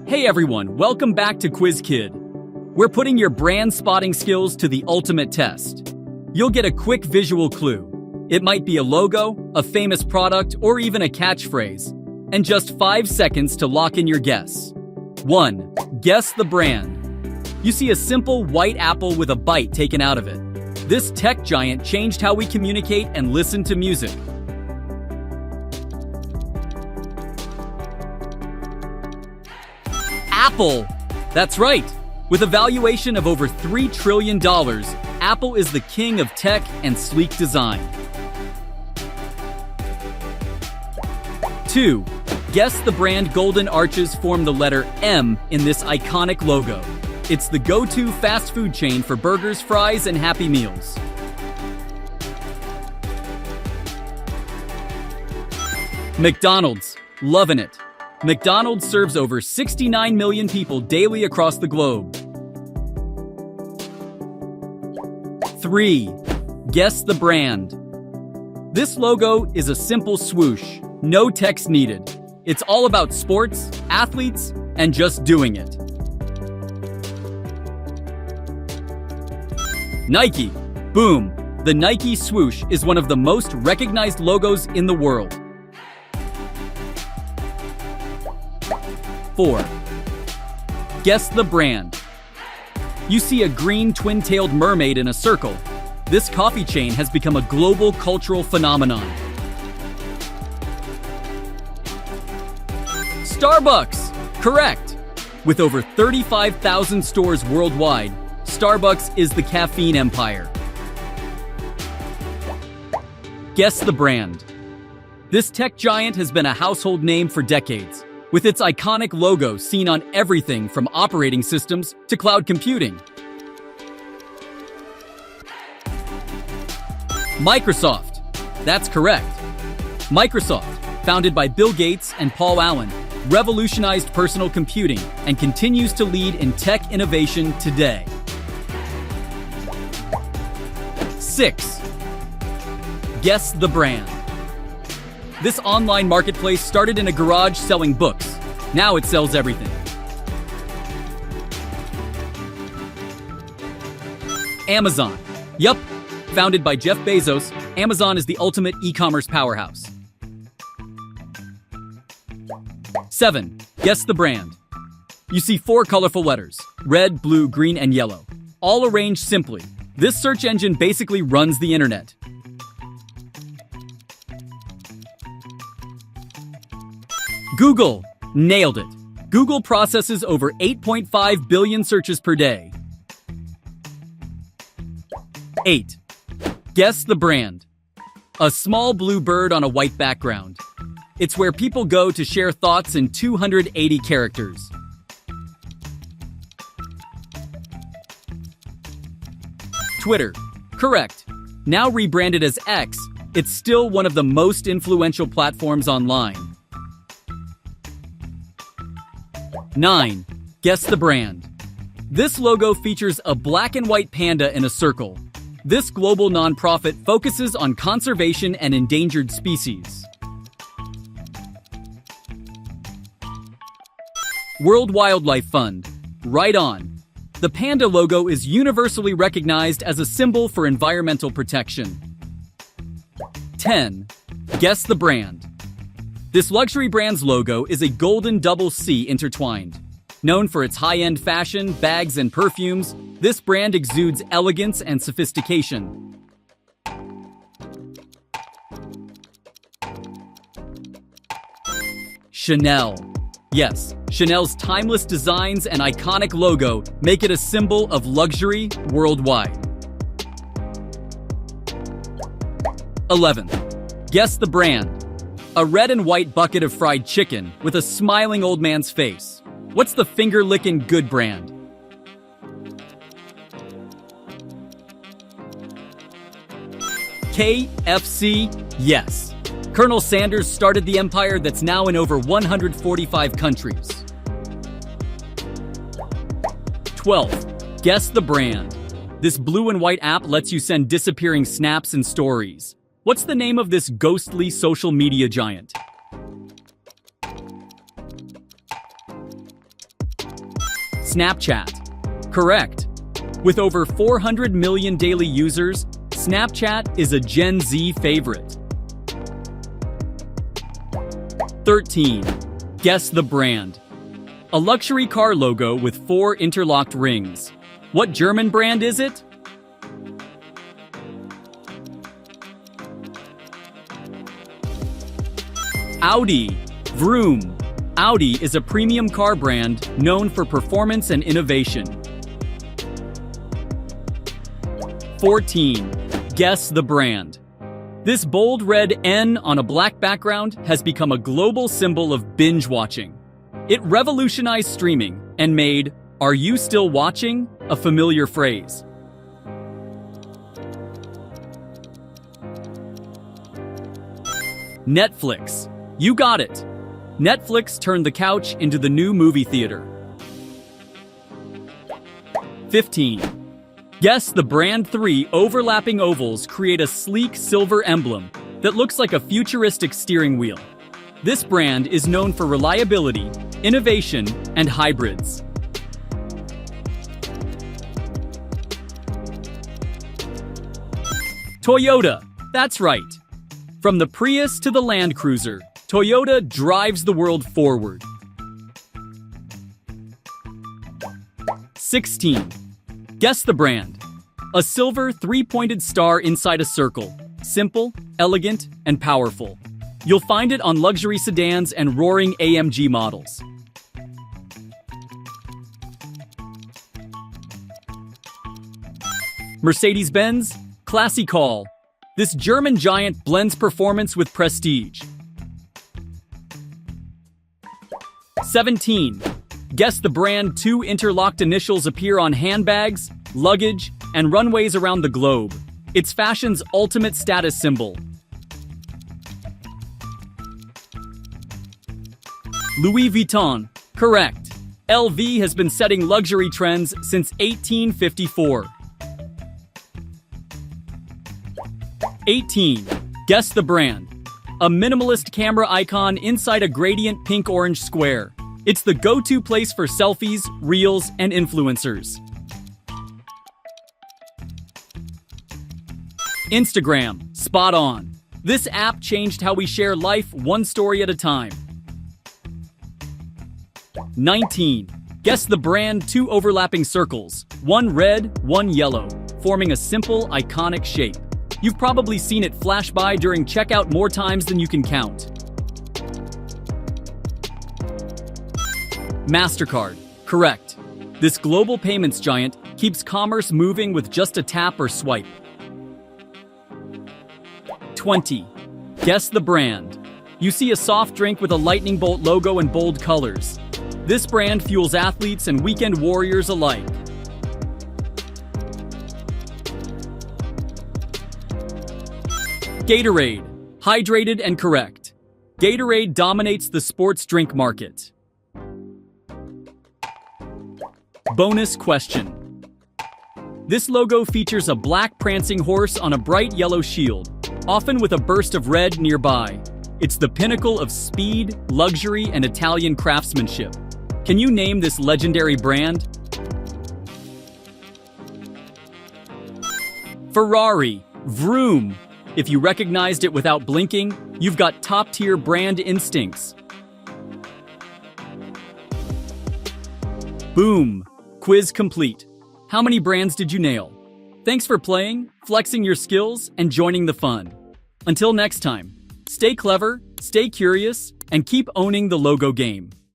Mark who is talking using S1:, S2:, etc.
S1: Hey everyone, welcome back to Quiz Kid. We're putting your brand spotting skills to the ultimate test. You'll get a quick visual clue. It might be a logo, a famous product, or even a catchphrase. And just 5 seconds to lock in your guess. 1. Guess the brand. You see a simple white apple with a bite taken out of it. This tech giant changed how we communicate and listen to music. Apple! That's right! With a valuation of over $3 trillion, Apple is the king of tech and sleek design. 2. Guess the brand. Golden arches form the letter M in this iconic logo. It's the go-to fast food chain for burgers, fries, and Happy Meals. McDonald's. Loving it. McDonald's serves over 69 million people daily across the globe. 3. Guess the brand. This logo is a simple swoosh. No text needed. It's all about sports, athletes, and just doing it. Nike. Boom. The Nike swoosh is one of the most recognized logos in the world. 4. Guess the brand. You see a green twin-tailed mermaid in a circle. This coffee chain has become a global cultural phenomenon. Starbucks! Correct! With over 35,000 stores worldwide, Starbucks is the caffeine empire. Guess the brand. This tech giant has been a household name for decades, with its iconic logo seen on everything from operating systems to cloud computing. Microsoft. That's correct. Microsoft, founded by Bill Gates and Paul Allen, revolutionized personal computing and continues to lead in tech innovation today. 6. Guess the brand. This online marketplace started in a garage selling books. Now it sells everything. Amazon. Yup. Founded by Jeff Bezos, Amazon is the ultimate e-commerce powerhouse. 7. Guess the brand. You see 4 colorful letters: red, blue, green, and yellow, all arranged simply. This search engine basically runs the internet. Google. Nailed it. Google processes over 8.5 billion searches per day. 8. Guess the brand. A small blue bird on a white background. It's where people go to share thoughts in 280 characters. Twitter. Correct. Now rebranded as X, it's still one of the most influential platforms online. 9. Guess the brand. This logo features a black and white panda in a circle. This global nonprofit focuses on conservation and endangered species. World Wildlife Fund. Right on. The panda logo is universally recognized as a symbol for environmental protection. 10. Guess the brand. This luxury brand's logo is a golden double C intertwined. Known for its high-end fashion, bags, and perfumes, this brand exudes elegance and sophistication. Chanel. Yes, Chanel's timeless designs and iconic logo make it a symbol of luxury worldwide. 11. Guess the brand. A red and white bucket of fried chicken with a smiling old man's face. What's the finger-licking good brand? KFC? Yes. Colonel Sanders started the empire that's now in over 145 countries. 12. Guess the brand. This blue and white app lets you send disappearing snaps and stories. What's the name of this ghostly social media giant? Snapchat. Correct. With over 400 million daily users, Snapchat is a Gen Z favorite. 13. Guess the brand. A luxury car logo with 4 interlocked rings. What German brand is it? Audi. Vroom. Audi is a premium car brand known for performance and innovation. 14. Guess the brand. This bold red N on a black background has become a global symbol of binge watching. It revolutionized streaming and made "Are you still watching?" a familiar phrase. Netflix. You got it. Netflix turned the couch into the new movie theater. 15. Guess the brand. 3 overlapping ovals create a sleek silver emblem that looks like a futuristic steering wheel. This brand is known for reliability, innovation, and hybrids. Toyota. That's right. From the Prius to the Land Cruiser, Toyota drives the world forward. 16. Guess the brand. A silver 3-pointed star inside a circle. Simple, elegant, and powerful. You'll find it on luxury sedans and roaring AMG models. Mercedes-Benz. Classy call. This German giant blends performance with prestige. 17. Guess the brand. 2 interlocked initials appear on handbags, luggage, and runways around the globe. It's fashion's ultimate status symbol. Louis Vuitton. Correct. LV has been setting luxury trends since 1854. 18. Guess the brand. A minimalist camera icon inside a gradient pink-orange square. It's the go-to place for selfies, reels, and influencers. Instagram. Spot on. This app changed how we share life one story at a time. 19. Guess the brand. 2 overlapping circles. One red, one yellow, forming a simple, iconic shape. You've probably seen it flash by during checkout more times than you can count. MasterCard. Correct. This global payments giant keeps commerce moving with just a tap or swipe. 20. Guess the brand. You see a soft drink with a lightning bolt logo and bold colors. This brand fuels athletes and weekend warriors alike. Gatorade. Hydrated and correct. Gatorade dominates the sports drink market. Bonus question. This logo features a black prancing horse on a bright yellow shield, often with a burst of red nearby. It's the pinnacle of speed, luxury, and Italian craftsmanship. Can you name this legendary brand? Ferrari. Vroom. If you recognized it without blinking, you've got top-tier brand instincts. Boom. Quiz complete. How many brands did you nail? Thanks for playing, flexing your skills, and joining the fun. Until next time, stay clever, stay curious, and keep owning the logo game.